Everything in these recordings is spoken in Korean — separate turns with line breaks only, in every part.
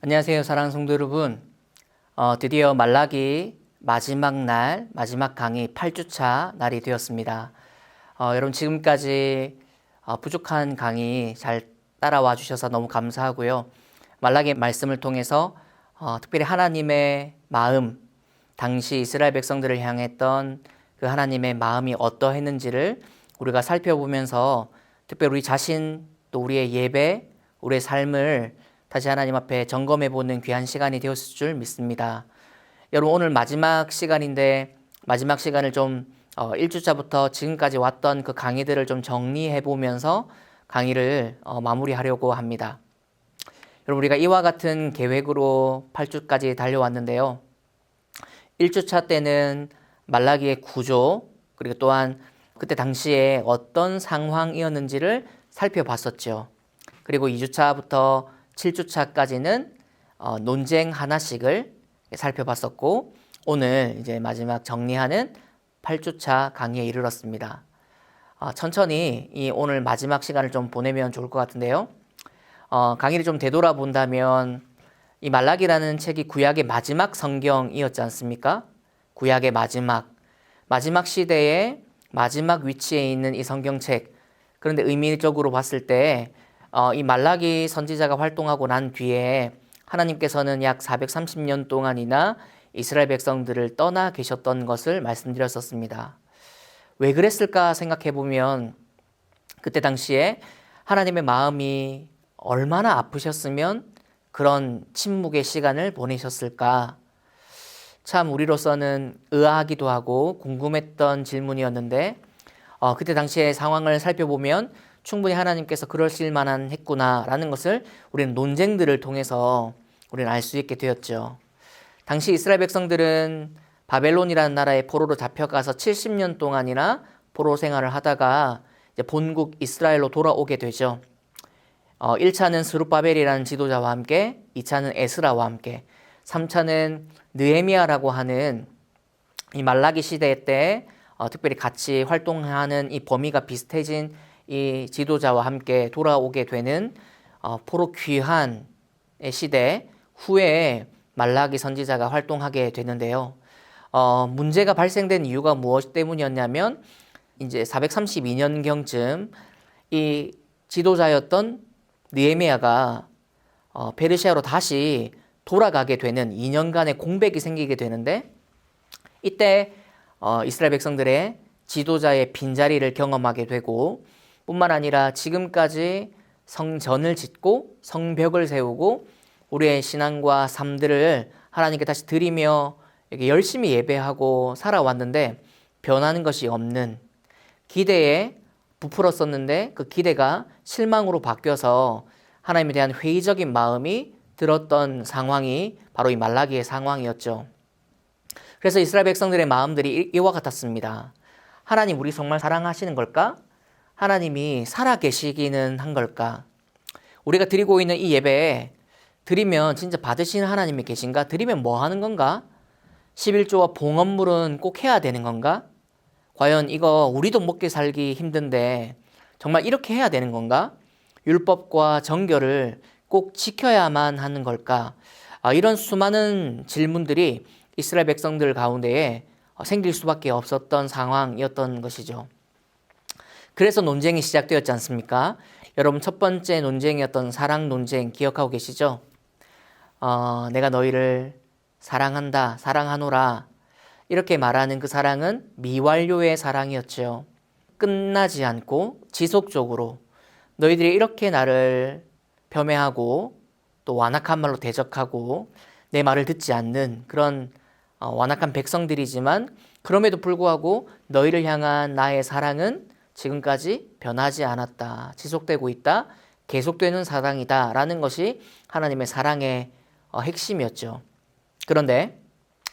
안녕하세요, 사랑하는 성도 여러분. 드디어 말라기 마지막 날, 마지막 강의 8주차 날이 되었습니다. 여러분 지금까지 부족한 강의 잘 따라와 주셔서 너무 감사하고요. 말라기 말씀을 통해서 특별히 하나님의 마음, 당시 이스라엘 백성들을 향했던 그 하나님의 마음이 어떠했는지를 우리가 살펴보면서 특별히 우리 자신 또 우리의 예배, 우리의 삶을 다시 하나님 앞에 점검해보는 귀한 시간이 되었을 줄 믿습니다. 여러분 오늘 마지막 시간인데 마지막 시간을 좀 1주차부터 지금까지 왔던 그 강의들을 좀 정리해보면서 강의를 마무리하려고 합니다. 여러분 우리가 이와 같은 계획으로 8주까지 달려왔는데요. 1주차 때는 말라기의 구조 그리고 또한 그때 당시에 어떤 상황이었는지를 살펴봤었죠. 그리고 2주차부터 7주차까지는 논쟁 하나씩을 살펴봤었고 오늘 이제 마지막 정리하는 8주차 강의에 이르렀습니다. 천천히 이 오늘 마지막 시간을 좀 보내면 좋을 것 같은데요. 강의를 좀 되돌아본다면 이 말라기라는 책이 구약의 마지막 성경이었지 않습니까? 구약의 마지막 시대의 마지막 위치에 있는 이 성경책. 그런데 의미적으로 봤을 때 이 말라기 선지자가 활동하고 난 뒤에 하나님께서는 약 430년 동안이나 이스라엘 백성들을 떠나 계셨던 것을 말씀드렸었습니다. 왜 그랬을까 생각해 보면 그때 당시에 하나님의 마음이 얼마나 아프셨으면 그런 침묵의 시간을 보내셨을까? 참 우리로서는 의아하기도 하고 궁금했던 질문이었는데 그때 당시의 상황을 살펴보면 충분히 하나님께서 그러실 만한 했구나라는 것을 우리는 논쟁들을 통해서 우리는 알 수 있게 되었죠. 당시 이스라엘 백성들은 바벨론이라는 나라에 포로로 잡혀가서 70년 동안이나 포로 생활을 하다가 이제 본국 이스라엘로 돌아오게 되죠. 1차는 스룹바벨이라는 지도자와 함께, 2차는 에스라와 함께, 3차는 느헤미야라고 하는 이 말라기 시대 때 특별히 같이 활동하는 이 범위가 비슷해진 이 지도자와 함께 돌아오게 되는 포로 귀환의 시대 후에 말라기 선지자가 활동하게 되는데요. 문제가 발생된 이유가 무엇 때문이었냐면 이제 432년경쯤 이 지도자였던 느헤미야가 페르시아로 다시 돌아가게 되는 2년간의 공백이 생기게 되는데 이때 이스라엘 백성들의 지도자의 빈자리를 경험하게 되고 뿐만 아니라 지금까지 성전을 짓고 성벽을 세우고 우리의 신앙과 삶들을 하나님께 다시 드리며 이렇게 열심히 예배하고 살아왔는데 변하는 것이 없는 기대에 부풀었었는데 그 기대가 실망으로 바뀌어서 하나님에 대한 회의적인 마음이 들었던 상황이 바로 이 말라기의 상황이었죠. 그래서 이스라엘 백성들의 마음들이 이와 같았습니다. 하나님 우리 정말 사랑하시는 걸까? 하나님이 살아계시기는 한 걸까? 우리가 드리고 있는 이 예배에 드리면 진짜 받으시는 하나님이 계신가? 드리면 뭐 하는 건가? 11조와 봉헌물은 꼭 해야 되는 건가? 과연 이거 우리도 먹기 살기 힘든데 정말 이렇게 해야 되는 건가? 율법과 정결을 꼭 지켜야만 하는 걸까? 이런 수많은 질문들이 이스라엘 백성들 가운데에 생길 수밖에 없었던 상황이었던 것이죠. 그래서 논쟁이 시작되었지 않습니까? 여러분 첫 번째 논쟁이었던 사랑 논쟁 기억하고 계시죠? 내가 너희를 사랑한다, 사랑하노라 이렇게 말하는 그 사랑은 미완료의 사랑이었죠. 끝나지 않고 지속적으로 너희들이 이렇게 나를 폄훼하고 또 완악한 말로 대적하고 내 말을 듣지 않는 그런 완악한 백성들이지만 그럼에도 불구하고 너희를 향한 나의 사랑은 지금까지 변하지 않았다. 지속되고 있다. 계속되는 사랑이다. 라는 것이 하나님의 사랑의 핵심이었죠. 그런데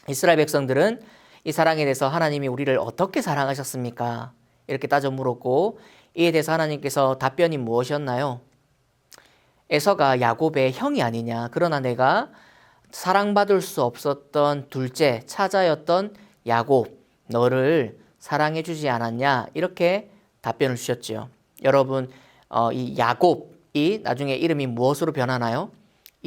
이스라엘 백성들은 이 사랑에 대해서 하나님이 우리를 어떻게 사랑하셨습니까? 이렇게 따져 물었고 이에 대해서 하나님께서 답변이 무엇이었나요? 에서가 야곱의 형이 아니냐. 그러나 내가 사랑받을 수 없었던 둘째 차자였던 야곱 너를 사랑해 주지 않았냐. 이렇게 답변을 주셨죠. 여러분 이 야곱이 나중에 이름이 무엇으로 변하나요?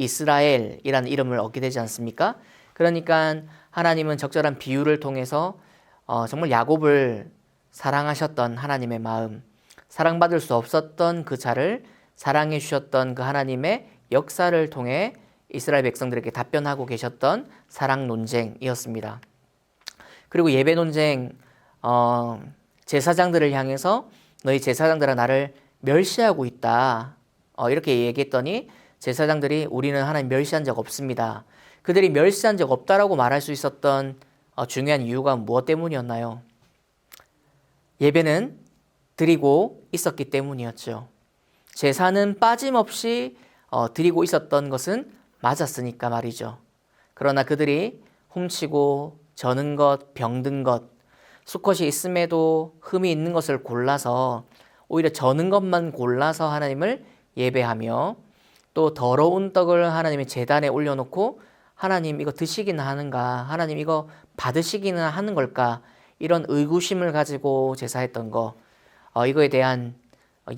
이스라엘이라는 이름을 얻게 되지 않습니까? 그러니까 하나님은 적절한 비유를 통해서 정말 야곱을 사랑하셨던 하나님의 마음, 사랑받을 수 없었던 그 자를 사랑해 주셨던 그 하나님의 역사를 통해 이스라엘 백성들에게 답변하고 계셨던 사랑 논쟁이었습니다. 그리고 예배 논쟁, 제사장들을 향해서 너희 제사장들아 나를 멸시하고 있다. 이렇게 얘기했더니 제사장들이 우리는 하나님 멸시한 적 없습니다. 그들이 멸시한 적 없다라고 말할 수 있었던 중요한 이유가 무엇 때문이었나요? 예배는 드리고 있었기 때문이었죠. 제사는 빠짐없이 드리고 있었던 것은 맞았으니까 말이죠. 그러나 그들이 훔치고 저는 것, 병든 것, 수컷이 있음에도 흠이 있는 것을 골라서 오히려 저는 것만 골라서 하나님을 예배하며 또 더러운 떡을 하나님의 제단에 올려놓고 하나님 이거 드시기는 하는가? 하나님 이거 받으시기는 하는 걸까? 이런 의구심을 가지고 제사했던 거, 이거에 대한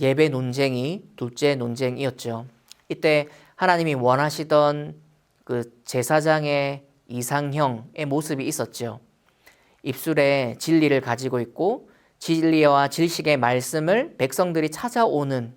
예배 논쟁이 둘째 논쟁이었죠. 이때 하나님이 원하시던 그 제사장의 이상형의 모습이 있었죠. 입술에 진리를 가지고 있고 진리와 질식의 말씀을 백성들이 찾아오는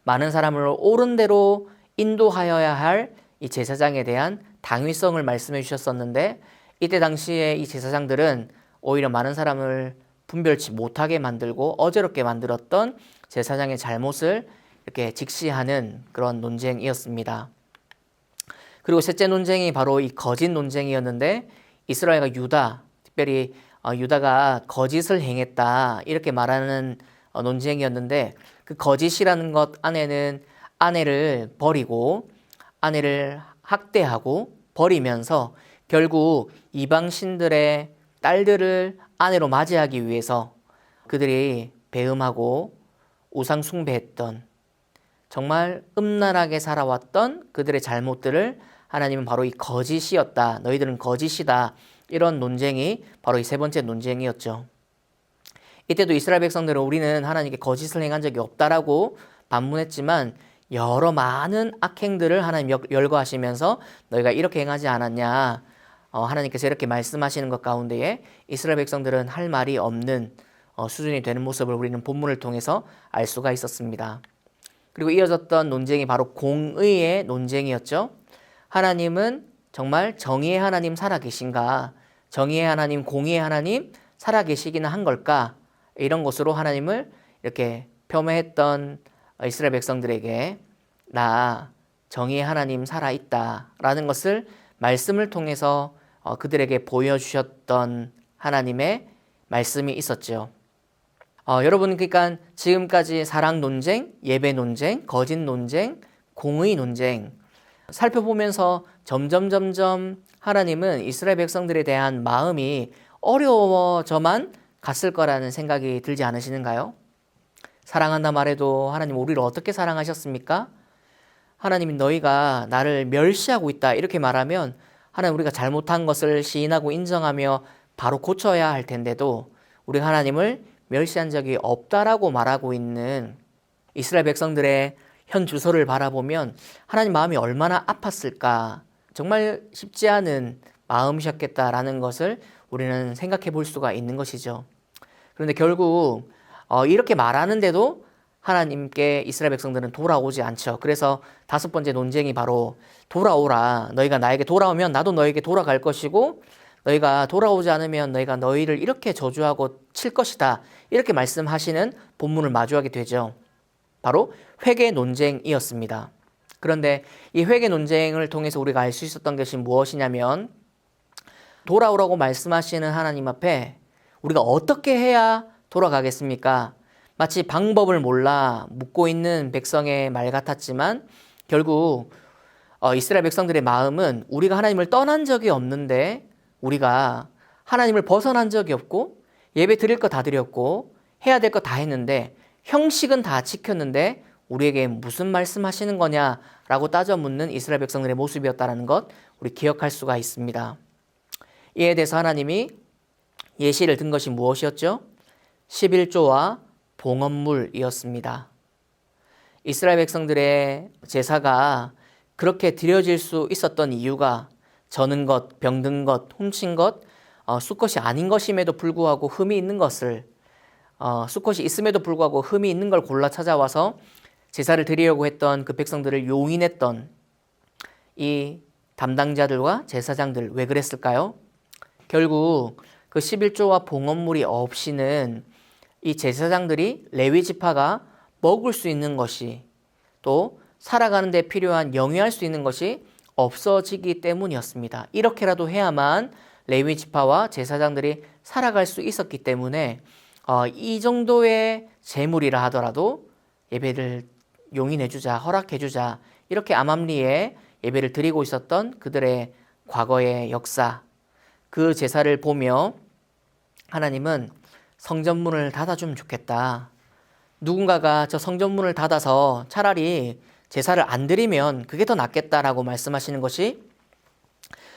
많은 사람을 옳은 대로 인도하여야 할 이 제사장에 대한 당위성을 말씀해 주셨었는데 이때 당시에 이 제사장들은 오히려 많은 사람을 분별치 못하게 만들고 어지럽게 만들었던 제사장의 잘못을 이렇게 직시하는 그런 논쟁이었습니다. 그리고 셋째 논쟁이 바로 이 거짓 논쟁이었는데 이스라엘과 유다, 특별히 유다가 거짓을 행했다 이렇게 말하는 논쟁이었는데 그 거짓이라는 것 안에는 아내를 버리고 아내를 학대하고 버리면서 결국 이방 신들의 딸들을 아내로 맞이하기 위해서 그들이 배음하고 우상 숭배했던 정말 음란하게 살아왔던 그들의 잘못들을 하나님은 바로 이 거짓이었다. 너희들은 거짓이다. 이런 논쟁이 바로 이 세 번째 논쟁이었죠. 이때도 이스라엘 백성들은 우리는 하나님께 거짓을 행한 적이 없다라고 반문했지만 여러 많은 악행들을 하나님 열거하시면서 너희가 이렇게 행하지 않았냐. 하나님께서 이렇게 말씀하시는 것 가운데에 이스라엘 백성들은 할 말이 없는 수준이 되는 모습을 우리는 본문을 통해서 알 수가 있었습니다. 그리고 이어졌던 논쟁이 바로 공의의 논쟁이었죠. 하나님은 정말 정의의 하나님 살아계신가? 정의의 하나님, 공의의 하나님 살아계시기는 한 걸까? 이런 것으로 하나님을 이렇게 폄훼했던 이스라엘 백성들에게 나 정의의 하나님 살아있다라는 것을 말씀을 통해서 그들에게 보여주셨던 하나님의 말씀이 있었죠. 여러분 그러니까 지금까지 사랑 논쟁, 예배 논쟁, 거짓 논쟁, 공의 논쟁 살펴보면서 점점 하나님은 이스라엘 백성들에 대한 마음이 어려워져만 갔을 거라는 생각이 들지 않으시는가요? 사랑한다 말해도 하나님 우리를 어떻게 사랑하셨습니까? 하나님이 너희가 나를 멸시하고 있다 이렇게 말하면 하나님 우리가 잘못한 것을 시인하고 인정하며 바로 고쳐야 할 텐데도 우리가 하나님을 멸시한 적이 없다라고 말하고 있는 이스라엘 백성들의 현 주소를 바라보면 하나님 마음이 얼마나 아팠을까 정말 쉽지 않은 마음이셨겠다라는 것을 우리는 생각해 볼 수가 있는 것이죠. 그런데 결국 이렇게 말하는데도 하나님께 이스라엘 백성들은 돌아오지 않죠. 그래서 다섯 번째 논쟁이 바로 돌아오라. 너희가 나에게 돌아오면 나도 너에게 돌아갈 것이고 너희가 돌아오지 않으면 너희가 너희를 이렇게 저주하고 칠 것이다. 이렇게 말씀하시는 본문을 마주하게 되죠. 바로 회개 논쟁이었습니다. 그런데 이 회개 논쟁을 통해서 우리가 알 수 있었던 것이 무엇이냐면 돌아오라고 말씀하시는 하나님 앞에 우리가 어떻게 해야 돌아가겠습니까? 마치 방법을 몰라 묻고 있는 백성의 말 같았지만 결국 이스라엘 백성들의 마음은 우리가 하나님을 떠난 적이 없는데 우리가 하나님을 벗어난 적이 없고 예배 드릴 거 다 드렸고 해야 될 거 다 했는데 형식은 다 지켰는데 우리에게 무슨 말씀하시는 거냐라고 따져 묻는 이스라엘 백성들의 모습이었다는 것 우리 기억할 수가 있습니다. 이에 대해서 하나님이 예시를 든 것이 무엇이었죠? 11조와 봉헌물이었습니다. 이스라엘 백성들의 제사가 그렇게 드려질 수 있었던 이유가 저는 것, 병든 것, 훔친 것, 수컷이 아닌 것임에도 불구하고 흠이 있는 것을 수컷이 있음에도 불구하고 흠이 있는 걸 골라 찾아와서 제사를 드리려고 했던 그 백성들을 용인했던 이 담당자들과 제사장들 왜 그랬을까요? 결국 그 11조와 봉헌물이 없이는 이 제사장들이 레위 지파가 먹을 수 있는 것이 또 살아가는 데 필요한 영위할 수 있는 것이 없어지기 때문이었습니다. 이렇게라도 해야만 레위 지파와 제사장들이 살아갈 수 있었기 때문에 이 정도의 재물이라 하더라도 예배를 용인해주자, 허락해주자 이렇게 암암리에 예배를 드리고 있었던 그들의 과거의 역사, 그 제사를 보며 하나님은 성전문을 닫아주면 좋겠다. 누군가가 저 성전문을 닫아서 차라리 제사를 안 드리면 그게 더 낫겠다라고 말씀하시는 것이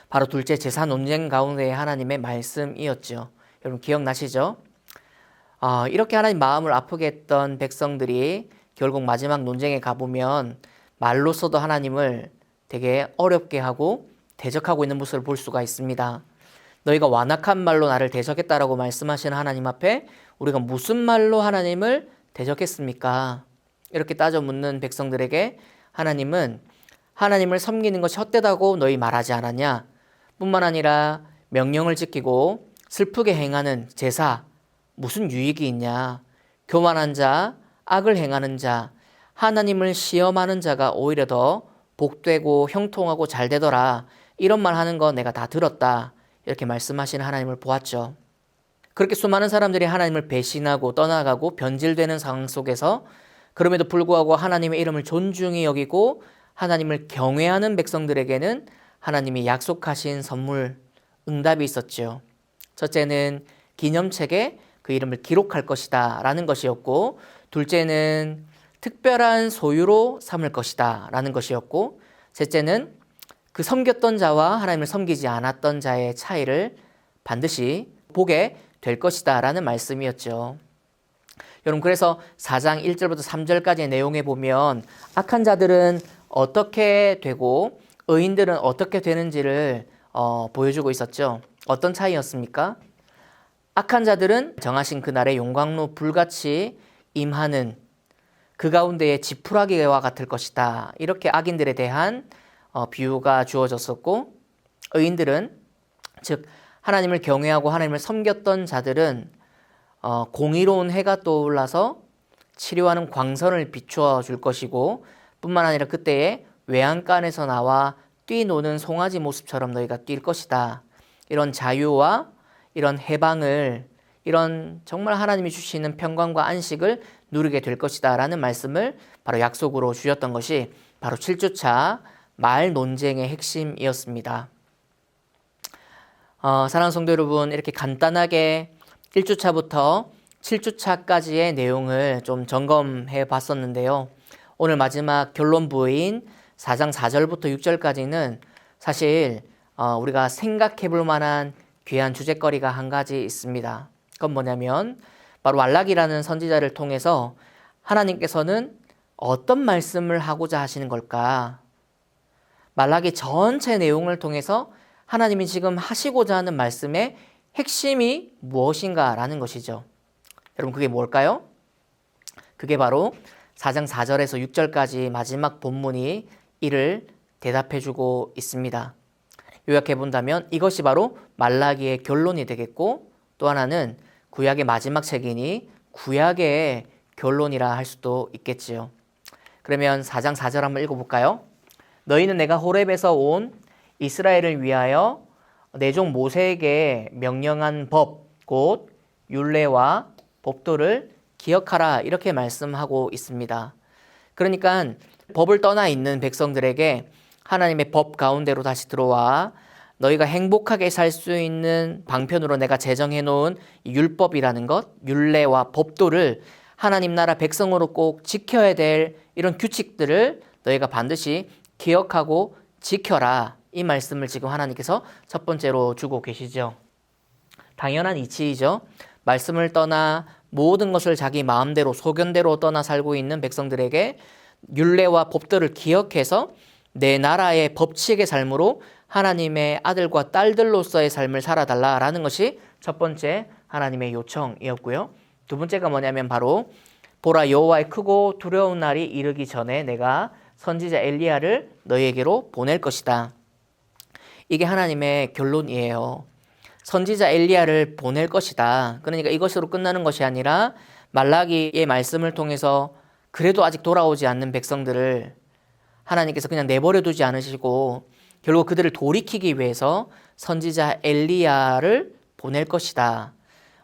바로 둘째 제사 논쟁 가운데의 하나님의 말씀이었죠. 여러분 기억나시죠? 이렇게 하나님 마음을 아프게 했던 백성들이 결국 마지막 논쟁에 가보면 말로서도 하나님을 되게 어렵게 하고 대적하고 있는 모습을 볼 수가 있습니다. 너희가 완악한 말로 나를 대적했다라고 말씀하시는 하나님 앞에 우리가 무슨 말로 하나님을 대적했습니까? 이렇게 따져 묻는 백성들에게 하나님은 하나님을 섬기는 것이 헛되다고 너희 말하지 않았냐? 뿐만 아니라 명령을 지키고 슬프게 행하는 제사 무슨 유익이 있냐? 교만한 자, 악을 행하는 자, 하나님을 시험하는 자가 오히려 더 복되고 형통하고 잘 되더라. 이런 말 하는 거 내가 다 들었다. 이렇게 말씀하시는 하나님을 보았죠. 그렇게 수많은 사람들이 하나님을 배신하고 떠나가고 변질되는 상황 속에서 그럼에도 불구하고 하나님의 이름을 존중히 여기고 하나님을 경외하는 백성들에게는 하나님이 약속하신 선물, 응답이 있었죠. 첫째는 기념책에 그 이름을 기록할 것이다 라는 것이었고, 둘째는 특별한 소유로 삼을 것이다 라는 것이었고, 셋째는 그 섬겼던 자와 하나님을 섬기지 않았던 자의 차이를 반드시 보게 될 것이다 라는 말씀이었죠. 여러분, 그래서 4장 1절부터 3절까지의 내용에 보면 악한 자들은 어떻게 되고 의인들은 어떻게 되는지를 보여주고 있었죠. 어떤 차이였습니까? 악한 자들은 정하신 그날의 용광로 불같이 임하는 그 가운데에 지푸라기와 같을 것이다. 이렇게 악인들에 대한 비유가 주어졌었고, 의인들은 즉 하나님을 경외하고 하나님을 섬겼던 자들은 공의로운 해가 떠올라서 치료하는 광선을 비추어 줄 것이고, 뿐만 아니라 그때에 외양간에서 나와 뛰노는 송아지 모습처럼 너희가 뛸 것이다. 이런 자유와 이런 해방을, 이런 정말 하나님이 주시는 평강과 안식을 누리게 될 것이다 라는 말씀을 바로 약속으로 주셨던 것이 바로 7주차 말 논쟁의 핵심이었습니다. 사랑하는 성도 여러분, 이렇게 간단하게 1주차부터 7주차까지의 내용을 좀 점검해 봤었는데요. 오늘 마지막 결론부인 4장 4절부터 6절까지는 사실 우리가 생각해 볼 만한 귀한 주제거리가 한 가지 있습니다. 그건 뭐냐면 바로 말라기라는 선지자를 통해서 하나님께서는 어떤 말씀을 하고자 하시는 걸까? 말라기 전체 내용을 통해서 하나님이 지금 하시고자 하는 말씀의 핵심이 무엇인가라는 것이죠. 여러분, 그게 뭘까요? 그게 바로 4장 4절에서 6절까지 마지막 본문이 이를 대답해주고 있습니다. 요약해 본다면 이것이 바로 말라기의 결론이 되겠고, 또 하나는 구약의 마지막 책이니 구약의 결론이라 할 수도 있겠지요. 그러면 4장 4절 한번 읽어볼까요? 너희는 내가 호렙에서 온 이스라엘을 위하여 내 종 모세에게 명령한 법, 곧 율례와 법도를 기억하라, 이렇게 말씀하고 있습니다. 그러니까 법을 떠나 있는 백성들에게 하나님의 법 가운데로 다시 들어와 너희가 행복하게 살 수 있는 방편으로 내가 제정해 놓은 율법이라는 것, 율례와 법도를 하나님 나라 백성으로 꼭 지켜야 될 이런 규칙들을 너희가 반드시 기억하고 지켜라. 이 말씀을 지금 하나님께서 첫 번째로 주고 계시죠. 당연한 이치이죠. 말씀을 떠나 모든 것을 자기 마음대로 소견대로 떠나 살고 있는 백성들에게 율례와 법도를 기억해서 내 나라의 법칙의 삶으로 하나님의 아들과 딸들로서의 삶을 살아달라라는 것이 첫 번째 하나님의 요청이었고요. 두 번째가 뭐냐면 바로 보라 여호와의 크고 두려운 날이 이르기 전에 내가 선지자 엘리야를 너희에게로 보낼 것이다. 이게 하나님의 결론이에요. 선지자 엘리야를 보낼 것이다. 그러니까 이것으로 끝나는 것이 아니라 말라기의 말씀을 통해서 그래도 아직 돌아오지 않는 백성들을 하나님께서 그냥 내버려 두지 않으시고 결국 그들을 돌이키기 위해서 선지자 엘리야를 보낼 것이다.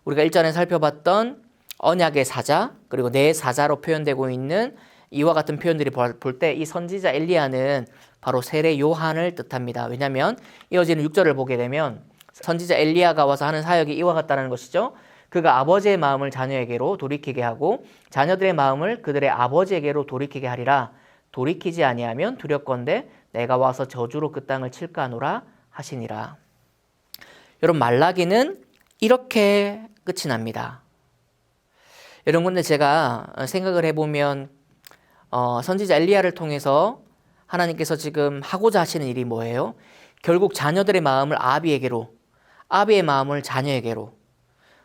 우리가 일전에 살펴봤던 언약의 사자 그리고 내 사자로 표현되고 있는 이와 같은 표현들이 볼 때 이 선지자 엘리야는 바로 세례 요한을 뜻합니다. 왜냐하면 이어지는 6절을 보게 되면 선지자 엘리야가 와서 하는 사역이 이와 같다는 것이죠. 그가 아버지의 마음을 자녀에게로 돌이키게 하고 자녀들의 마음을 그들의 아버지에게로 돌이키게 하리라. 돌이키지 아니하면 두렵건대 내가 와서 저주로 그 땅을 칠까 하노라 하시니라. 여러분 말라기는 이렇게 끝이 납니다. 여러분 근데 제가 생각을 해보면 선지자 엘리야를 통해서 하나님께서 지금 하고자 하시는 일이 뭐예요? 결국 자녀들의 마음을 아비에게로, 아비의 마음을 자녀에게로,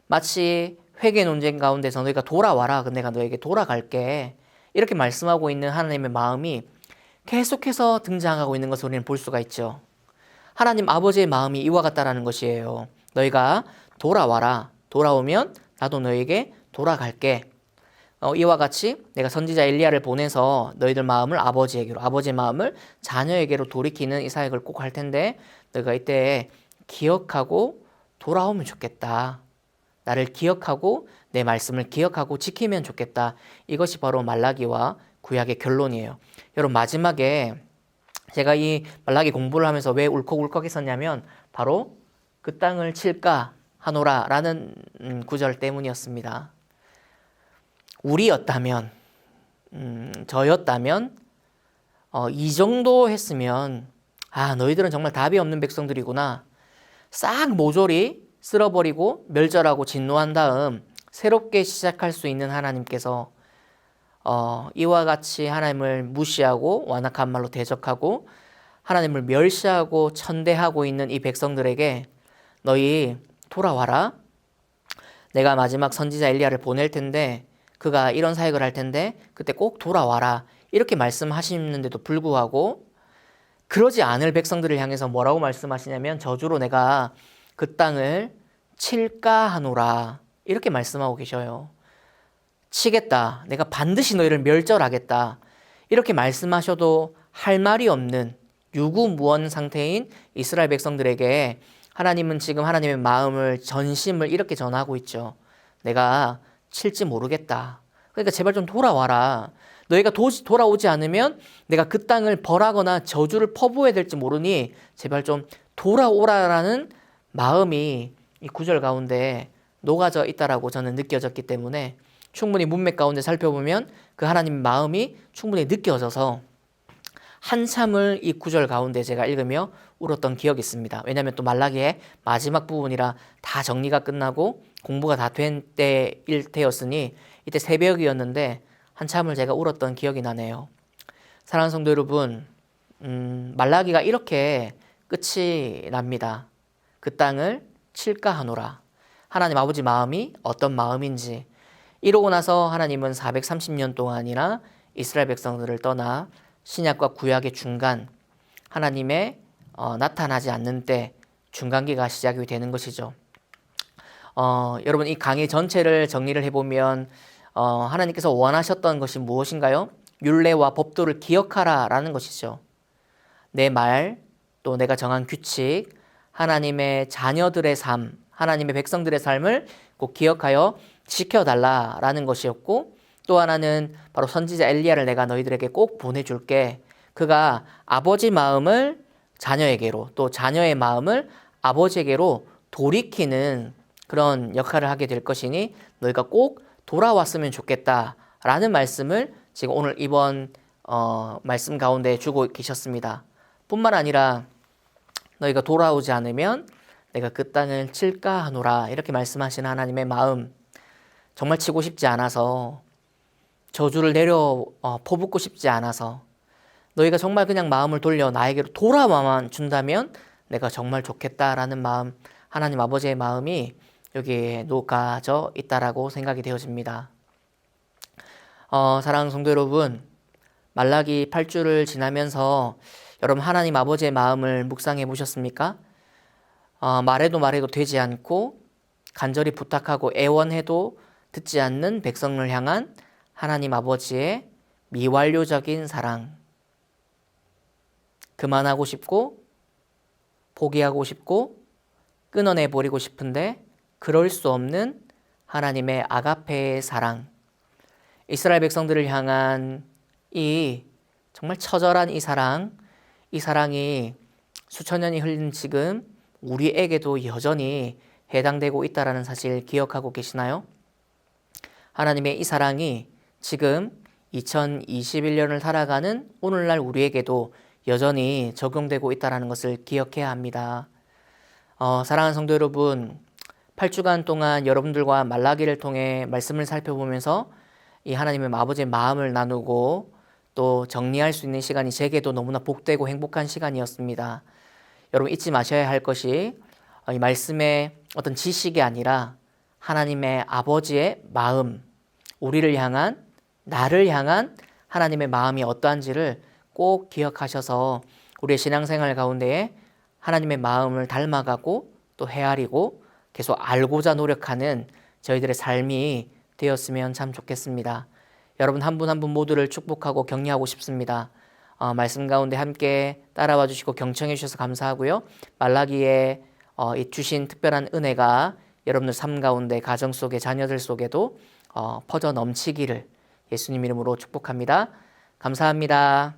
마치 회개 논쟁 가운데서 너희가 돌아와라. 내가 너에게 돌아갈게. 이렇게 말씀하고 있는 하나님의 마음이 계속해서 등장하고 있는 것을 우리는 볼 수가 있죠. 하나님 아버지의 마음이 이와 같다라는 것이에요. 너희가 돌아와라. 돌아오면 나도 너에게 돌아갈게. 이와 같이 내가 선지자 엘리야를 보내서 너희들 마음을 아버지에게로, 아버지의 마음을 자녀에게로 돌이키는 이 사역을 꼭 할 텐데 너희가 이때 기억하고 돌아오면 좋겠다. 나를 기억하고 내 말씀을 기억하고 지키면 좋겠다. 이것이 바로 말라기와 구약의 결론이에요. 여러분 마지막에 제가 이 말라기 공부를 하면서 왜 울컥울컥 했었냐면 바로 그 땅을 칠까 하노라 라는 구절 때문이었습니다. 우리였다면 저였다면 이 정도 했으면 너희들은 정말 답이 없는 백성들이구나. 싹 모조리 쓸어버리고 멸절하고 진노한 다음 새롭게 시작할 수 있는 하나님께서 이와 같이 하나님을 무시하고 완악한 말로 대적하고 하나님을 멸시하고 천대하고 있는 이 백성들에게 너희 돌아와라. 내가 마지막 선지자 엘리야를 보낼 텐데 그가 이런 사역을 할 텐데 그때 꼭 돌아와라. 이렇게 말씀하시는데도 불구하고 그러지 않을 백성들을 향해서 뭐라고 말씀하시냐면 저주로 내가 그 땅을 칠까 하노라. 이렇게 말씀하고 계셔요. 치겠다. 내가 반드시 너희를 멸절하겠다. 이렇게 말씀하셔도 할 말이 없는 유구무원 상태인 이스라엘 백성들에게 하나님은 지금 하나님의 마음을 전심을 이렇게 전하고 있죠. 내가 칠지 모르겠다. 그러니까 제발 좀 돌아와라. 너희가 돌아오지 않으면 내가 그 땅을 벌하거나 저주를 퍼부어야 될지 모르니 제발 좀 돌아오라라는 마음이 이 구절 가운데 녹아져 있다라고 저는 느껴졌기 때문에 충분히 문맥 가운데 살펴보면 그 하나님의 마음이 충분히 느껴져서 한참을 이 구절 가운데 제가 읽으며 울었던 기억이 있습니다. 왜냐하면 또 말라기의 마지막 부분이라 다 정리가 끝나고 공부가 다 된 때일 때였으니 이때 새벽이었는데 한참을 제가 울었던 기억이 나네요. 사랑하는 성도 여러분, 말라기가 이렇게 끝이 납니다. 그 땅을 칠까 하노라. 하나님 아버지 마음이 어떤 마음인지 이러고 나서 하나님은 430년 동안이나 이스라엘 백성들을 떠나 신약과 구약의 중간 하나님의 나타나지 않는 때 중간기가 시작이 되는 것이죠. 여러분 이 강의 전체를 정리를 해보면 하나님께서 원하셨던 것이 무엇인가요? 율례와 법도를 기억하라 라는 것이죠. 내 말, 또 내가 정한 규칙, 하나님의 자녀들의 삶, 하나님의 백성들의 삶을 꼭 기억하여 지켜달라라는 것이었고 또 하나는 바로 선지자 엘리야를 내가 너희들에게 꼭 보내줄게. 그가 아버지 마음을 자녀에게로 또 자녀의 마음을 아버지에게로 돌이키는 그런 역할을 하게 될 것이니 너희가 꼭 돌아왔으면 좋겠다라는 말씀을 지금 오늘 이번 말씀 가운데 주고 계셨습니다. 뿐만 아니라 너희가 돌아오지 않으면 내가 그 땅을 칠까 하노라 이렇게 말씀하시는 하나님의 마음 정말 치고 싶지 않아서 저주를 내려 퍼붓고 싶지 않아서 너희가 정말 그냥 마음을 돌려 나에게로 돌아와만 준다면 내가 정말 좋겠다라는 마음, 하나님 아버지의 마음이 여기에 녹아져 있다라고 생각이 되어집니다. 사랑하는 성도 여러분, 말라기 8주를 지나면서 여러분 하나님 아버지의 마음을 묵상해 보셨습니까? 말해도 되지 않고 간절히 부탁하고 애원해도 듣지 않는 백성을 향한 하나님 아버지의 미완료적인 사랑. 그만하고 싶고 포기하고 싶고 끊어내버리고 싶은데 그럴 수 없는 하나님의 아가페의 사랑. 이스라엘 백성들을 향한 이 정말 처절한 이 사랑이 수천 년이 흘린 지금 우리에게도 여전히 해당되고 있다는 사실 기억하고 계시나요? 하나님의 이 사랑이 지금 2021년을 살아가는 오늘날 우리에게도 여전히 적용되고 있다는 것을 기억해야 합니다. 사랑하는 성도 여러분, 8주간 동안 여러분들과 말라기를 통해 말씀을 살펴보면서 이 하나님의 아버지의 마음을 나누고 또 정리할 수 있는 시간이 제게도 너무나 복되고 행복한 시간이었습니다. 여러분 잊지 마셔야 할 것이 이 말씀의 어떤 지식이 아니라 하나님의 아버지의 마음, 우리를 향한, 나를 향한 하나님의 마음이 어떠한지를 꼭 기억하셔서 우리의 신앙생활 가운데에 하나님의 마음을 닮아가고 또 헤아리고 계속 알고자 노력하는 저희들의 삶이 되었으면 참 좋겠습니다. 여러분 한 분 한 분 모두를 축복하고 격려하고 싶습니다. 말씀 가운데 함께 따라와 주시고 경청해 주셔서 감사하고요. 말라기에 주신 특별한 은혜가 여러분들 삶 가운데 가정 속에 자녀들 속에도 퍼져 넘치기를 예수님 이름으로 축복합니다. 감사합니다.